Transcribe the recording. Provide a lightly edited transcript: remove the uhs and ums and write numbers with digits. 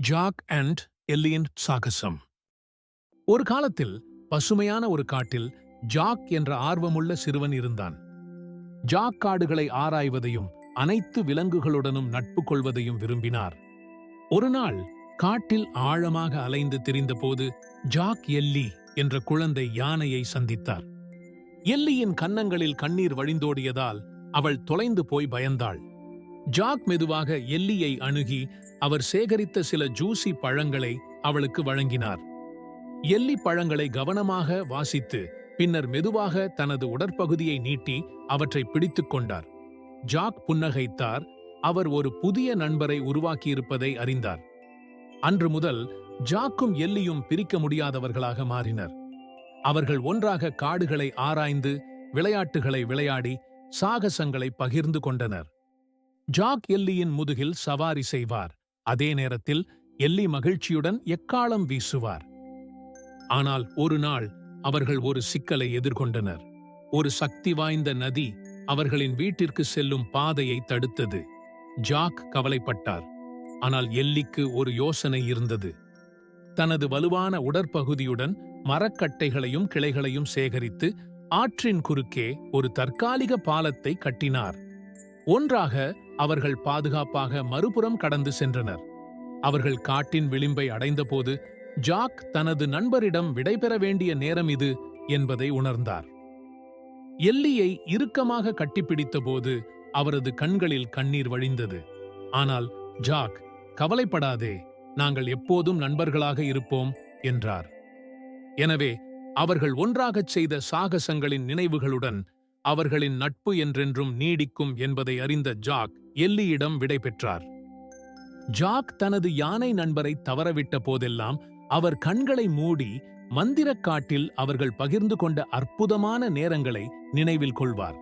Jack and எல்லியின் சாகசம். ஒரு காலத்தில் பசுமையான ஒரு காட்டில் ஜாக் என்ற ஆர்வமுள்ள சிறுவன் இருந்தான். ஜாக் காடுகளை ஆராய்வதையும் அனைத்து விலங்குகளுடனும் நட்பு கொள்வதையும் விரும்பினார். ஒரு நாள் காட்டில் ஆழமாக அலைந்து திரிந்தபோது ஜாக் எல்லி என்ற குழந்தை யானையை சந்தித்தார். எல்லியின் கன்னங்களில் கண்ணீர் வழிந்தோடியதால் அவள் தொலைந்து போய் பயந்தாள். ஜாக் மெதுவாக எல்லியை அணுகி அவர் சேகரித்த சில ஜூசி பழங்களை அவளுக்கு வழங்கினார். எல்லி பழங்களை கவனமாக வாசித்து பின்னர் மெதுவாக தனது உடற்பகுதியை நீட்டி அவற்றை பிடித்துக் கொண்டார். ஜாக் புன்னகைத்தார். அவர் ஒரு புதிய நண்பரை உருவாக்கியிருப்பதை அறிந்தார். அன்று முதல் ஜாக்கும் எல்லியும் பிரிக்க முடியாதவர்களாக மாறினர். அவர்கள் ஒன்றாக காடுகளை ஆராய்ந்து விளையாட்டுகளை விளையாடி சாகசங்களை பகிர்ந்து கொண்டனர். ஜாக் எல்லியின் முதுகில் சவாரி செய்வார். அதே நேரத்தில் எல்லி மகிழ்ச்சியுடன் எக்காளம் வீசுவார். ஆனால் ஒரு நாள் அவர்கள் ஒரு சிக்கலை எதிர்கொண்டனர். ஒரு சக்தி வாய்ந்த நதி அவர்களின் வீட்டிற்கு செல்லும் பாதையை தடுத்தது. ஜாக் கவலைப்பட்டார். ஆனால் எல்லிக்கு ஒரு யோசனை இருந்தது. தனது வலுவான உடற்பகுதியுடன் மரக்கட்டைகளையும் கிளைகளையும் சேகரித்து ஆற்றின் குறுக்கே ஒரு தற்காலிக பாலத்தை கட்டினார். ஒன்றாக அவர்கள் பாதுகாப்பாக மறுபுறம் கடந்து சென்றனர். அவர்கள் காட்டின் விளிம்பை அடைந்தபோது ஜாக் தனது நண்பரிடம் விடைபெற வேண்டிய நேரம் இது என்பதை உணர்ந்தார். எல்லியை இறுக்கமாக கட்டிப்பிடித்தபோது அவரது கண்களில் கண்ணீர் வழிந்தது. ஆனால் ஜாக், கவலைப்படாதே, நாங்கள் எப்போதும் நண்பர்களாக இருப்போம் என்றார். எனவே அவர்கள் ஒன்றாகச் செய்த சாகசங்களின் நினைவுகளுடன் அவர்களின் நட்பு என்றென்றும் நீடிக்கும் என்பதை அறிந்த ஜாக் எல்லியிடம் விடை பெற்றார். ஜாக் தனது யானை நண்பரை தவறவிட்ட போதெல்லாம் அவர் கண்களை மூடி மந்திரக் காட்டில் அவர்கள் பகிர்ந்து கொண்ட அற்புதமான நேரங்களை நினைவில் கொள்வார்.